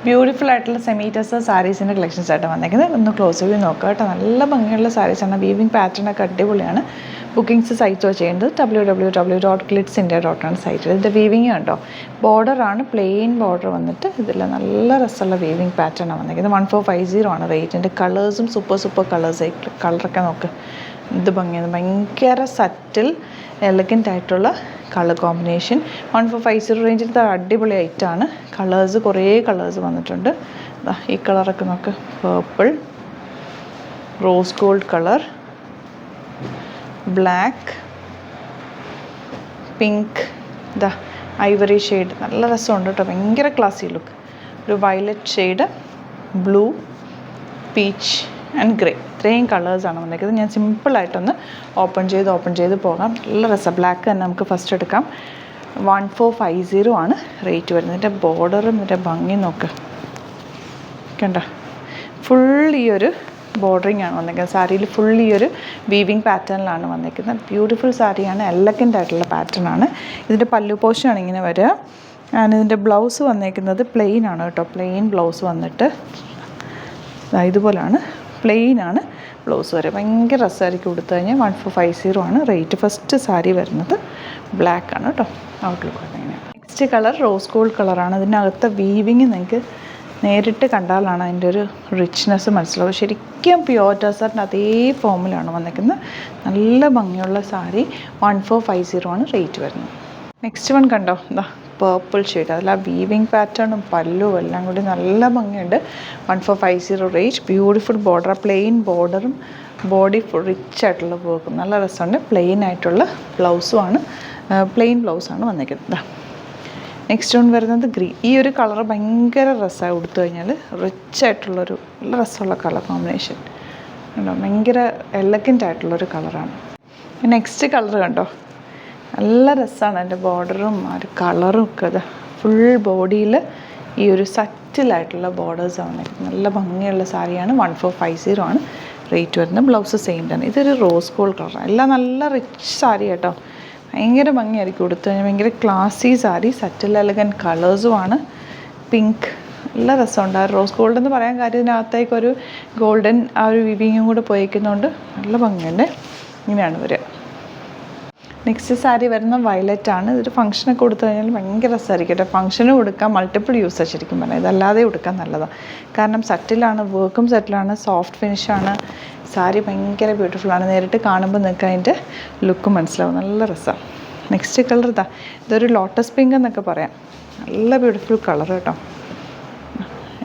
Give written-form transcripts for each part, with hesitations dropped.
Beautiful ആയിട്ടുള്ള semi tussar സാരീസിൻ്റെ collections ആയിട്ട് വന്നേക്കുന്നത്. ഒന്ന് ക്ലോസ് വ്യൂ നോക്കുക കേട്ടോ. നല്ല ഭംഗിയുള്ള സാരീസാണ്. വീവിങ് പാറ്റേൺ ഒക്കെ അടിപൊളിയാണ്. ബുക്കിംഗ്സ് സൈറ്റോ ചെയ്യേണ്ടത് www.glitzindia.com സൈറ്റിൽ. ഇതിൻ്റെ വീവിങ് ഉണ്ടോ, ബോർഡറാണ്, പ്ലെയിൻ ബോർഡർ വന്നിട്ട് ഇതിൽ നല്ല രസമുള്ള വീവിങ് പാറ്റേണാണ് വന്നിരിക്കുന്നത്. 1450 ആണ് റേറ്റിൻ്റെ. കളേഴ്സും സൂപ്പർ കളേഴ്സ്. കളറൊക്കെ നോക്ക്, ഇത് ഭംഗിയാണ്. ഭയങ്കര സറ്റിൽ എലഗൻ്റ് ആയിട്ടുള്ള കളർ കോമ്പിനേഷൻ. 1450 റേഞ്ചിലത്തെ അടിപൊളി ഐറ്റാണ്. കളേഴ്സ് കുറേ കളേഴ്സ് വന്നിട്ടുണ്ട്. ഈ കളറൊക്കെ നോക്ക്, purple, rose gold colour, black, pink, ഇതാ ഐവറി ഷെയ്ഡ്. നല്ല രസമുണ്ട് കേട്ടോ, ഭയങ്കര ക്ലാസി ലുക്ക്. ഒരു violet shade, blue, peach and grey. ഇത്രയും കളേഴ്സാണ് വന്നിരിക്കുന്നത്. ഞാൻ സിമ്പിളായിട്ടൊന്ന് ഓപ്പൺ ചെയ്ത് പോകാം. നല്ല രസമാണ്. ബ്ലാക്ക് തന്നെ നമുക്ക് ഫസ്റ്റ് എടുക്കാം. 1450 ആണ് റേറ്റ് വരുന്നത്. ഇതിൻ്റെ ബോർഡറും ഇതിൻ്റെ ഭംഗി നോക്ക്, കണ്ടോ. ഫുൾ ഈ ഒരു ബോർഡറിങ് ആണ് വന്നിരിക്കുന്നത്. സാരിയിൽ ഫുൾ ഈ ഒരു വീവിങ് പാറ്റേണിലാണ് വന്നിരിക്കുന്നത്. ബ്യൂട്ടിഫുൾ സാരിയാണ്. എലഗൻ്റ് ആയിട്ടുള്ള പാറ്റേൺ ആണ്. ഇതിൻ്റെ പല്ലു പോർഷനാണ് ഇങ്ങനെ വരിക. ഇതിൻ്റെ ബ്ലൗസ് വന്നിരിക്കുന്നത് പ്ലെയിൻ ആണ് കേട്ടോ. പ്ലെയിൻ ബ്ലൗസ് വന്നിട്ട് ഇതുപോലെയാണ്. പ്ലെയിൻ ആണ് ബ്ലൗസ് വരെ. ഭയങ്കര രസമായിരിക്കും കൊടുത്തു കഴിഞ്ഞാൽ. 1450 ആണ് റേറ്റ്. ഫസ്റ്റ് സാരി വരുന്നത് ബ്ലാക്ക് ആണ് കേട്ടോ. ഔട്ട്ലുക്ക് അങ്ങനെയാണ്. നെക്സ്റ്റ് കളർ റോസ് ഗോൾഡ് കളറാണ്. ഇതിനകത്തെ വീവിങ് നിങ്ങൾക്ക് നേരിട്ട് കണ്ടാലാണ് അതിൻ്റെ ഒരു റിച്ച്നെസ് മനസ്സിലാവും. ശരിക്കും പ്യുവർ ടെസറിൻ്റെ അതേ ഫോമിലാണ് വന്നിരിക്കുന്നത്. നല്ല ഭംഗിയുള്ള സാരി. 1450 ആണ് റേറ്റ് വരുന്നത്. നെക്സ്റ്റ് വൺ കണ്ടോ, എന്താ പേർപ്പിൾ ഷെയ്ഡ്. അതിൽ ആ വീവിങ് പാറ്റേണും പല്ലും എല്ലാം കൂടി നല്ല ഭംഗിയുണ്ട്. 1450 റേറ്റ്. Beautiful border. പ്ലെയിൻ ബോർഡറും ബോഡി ഫുൾ റിച്ച് ആയിട്ടുള്ള വർക്കും നല്ല രസമുണ്ട്. പ്ലെയിൻ ആയിട്ടുള്ള ബ്ലൗസുമാണ്. പ്ലെയിൻ ബ്ലൗസാണ് വന്നിരിക്കുന്നത്. നെക്സ്റ്റ് വൺ വരുന്നത് ഗ്രീൻ. ഈ ഒരു കളർ ഭയങ്കര രസമായി കൊടുത്തു കഴിഞ്ഞാൽ. റിച്ച് ആയിട്ടുള്ളൊരു നല്ല രസമുള്ള കളർ കോമ്പിനേഷൻ കണ്ടോ. ഭയങ്കര എലഗൻ്റ് ആയിട്ടുള്ളൊരു കളറാണ്. നെക്സ്റ്റ് കളർ കണ്ടോ, നല്ല രസമാണ്. അതിൻ്റെ ബോർഡറും ആ ഒരു കളറും ഒക്കെ. അത് ഫുൾ ബോഡിയിൽ ഈ ഒരു സറ്റിലായിട്ടുള്ള ബോർഡേഴ്സാണ് വന്നിരിക്കുന്നത്. നല്ല ഭംഗിയുള്ള സാരിയാണ്. 1450 ആണ് റേറ്റ് വരുന്നത്. ബ്ലൗസ് സെയിം തന്നെ. ഇതൊരു റോസ് ഗോൾഡ് കളറാണ്. എല്ലാം നല്ല റിച്ച് സാരി കേട്ടോ. ഭയങ്കര ഭംഗിയായിരിക്കും കൊടുത്തു കഴിഞ്ഞാൽ. ഭയങ്കര ക്ലാസി സാരി. സറ്റിൽ എലഗൻറ്റ് കളേഴ്സുമാണ്. പിങ്ക് നല്ല രസമുണ്ട്. ആ റോസ് ഗോൾഡ് എന്ന് പറയാൻ കാര്യം ഇതിനകത്തേക്കൊരു ഗോൾഡൻ ആ ഒരു വിവിങ്ങും കൂടെ പോയിക്കുന്നതുകൊണ്ട് നല്ല ഭംഗിയുണ്ട്. ഇങ്ങനെയാണ് വരിക. നെക്സ്റ്റ് സാരി വരുന്ന വയലറ്റ് ആണ്. ഇതൊരു ഫംഗ്ഷനൊക്കെ കൊടുത്തു കഴിഞ്ഞാൽ ഭയങ്കര രസമായിരിക്കും കേട്ടോ. ഫംഗ്ഷന് കൊടുക്കാം, മൾട്ടിപ്പിൾ യൂസ് ശരിക്കും പറഞ്ഞാൽ. ഇതല്ലാതെ കൊടുക്കാൻ നല്ലതാണ്. കാരണം സെറ്റിലാണ്, വർക്കും സെറ്റിലാണ്, സോഫ്റ്റ് ഫിനിഷാണ്. സാരി ഭയങ്കര ബ്യൂട്ടിഫുള്ളാണ്. നേരിട്ട് കാണുമ്പോൾ നിങ്ങൾക്ക് അതിൻ്റെ ലുക്ക് മനസ്സിലാവും. നല്ല രസമാണ്. നെക്സ്റ്റ് കളർ ഇതൊരു ലോട്ടസ് പിങ്ക് എന്നൊക്കെ പറയാം. നല്ല ബ്യൂട്ടിഫുൾ കളർ കേട്ടോ.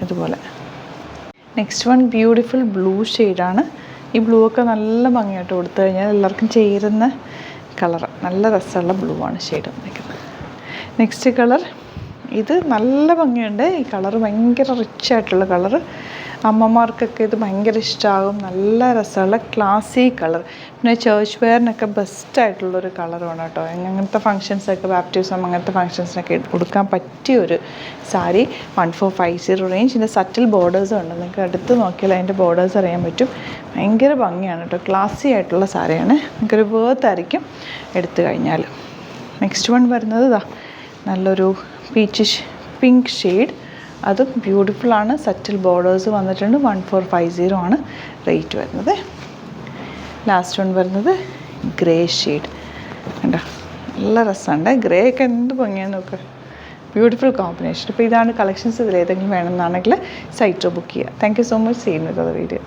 ഇതുപോലെ. നെക്സ്റ്റ് വൺ ബ്യൂട്ടിഫുൾ ബ്ലൂ ഷെയ്ഡാണ്. ഈ ബ്ലൂ ഒക്കെ നല്ല ഭംഗിയായിട്ട് കൊടുത്തു കഴിഞ്ഞാൽ എല്ലാവർക്കും ചേരുന്ന കളർ. നല്ല രസമുള്ള ബ്ലൂ ആണ് ഷെയ്ഡ് വന്നിരിക്കുന്നത്. നെക്സ്റ്റ് കളർ ഇത് നല്ല ഭംഗിയുണ്ട്. ഈ കളർ ഭയങ്കര റിച്ച് ആയിട്ടുള്ള കളർ. അമ്മമാർക്കൊക്കെ ഇത് ഭയങ്കര ഇഷ്ടമാകും. നല്ല രസമുള്ള ക്ലാസി കളർ. പിന്നെ ചേർച്ച് വെയറിനൊക്കെ ബെസ്റ്റായിട്ടുള്ളൊരു കളറുമാണ് കേട്ടോ. അങ്ങനത്തെ ഫങ്ഷൻസൊക്കെ, ബാപ്റ്റിസം അങ്ങനത്തെ ഫങ്ഷൻസിനൊക്കെ കൊടുക്കാൻ പറ്റിയൊരു സാരി. 1450 റേഞ്ച്. ഇതിൻ്റെ സറ്റിൽ ബോർഡേഴ്സും ഉണ്ട്. നിങ്ങൾക്ക് അടുത്ത് നോക്കിയാൽ അതിൻ്റെ ബോർഡേഴ്സ് അറിയാൻ പറ്റും. ഭയങ്കര ഭംഗിയാണ് കേട്ടോ. ക്ലാസി ആയിട്ടുള്ള സാരിയാണ്. നിങ്ങൾക്കൊരു വേർത്തായിരിക്കും എടുത്തു കഴിഞ്ഞാൽ. നെക്സ്റ്റ് വൺ വരുന്നത് നല്ലൊരു പീച്ചിഷ് പിങ്ക് ഷെയ്ഡ്. അതും ബ്യൂട്ടിഫുള്ളാണ്. സറ്റിൽ ബോർഡേഴ്സ് വന്നിട്ടുണ്ട്. 1450 ആണ് റേറ്റ് വരുന്നത്. ലാസ്റ്റ് വൺ വരുന്നത് ഗ്രേ ഷെയ്ഡ്. കണ്ടോ, നല്ല രസമുണ്ട്. ഗ്രേ ഒക്കെ എന്ത് ഭംഗിയാന്ന് നോക്കുക. Beautiful combination. ഇപ്പോൾ ഇതാണ് കളക്ഷൻസ്. ഇതിലേതെങ്കിലും വേണമെന്നാണെങ്കിൽ സൈറ്റോ ബുക്ക് ചെയ്യുക. Thank you so much. See you with the video.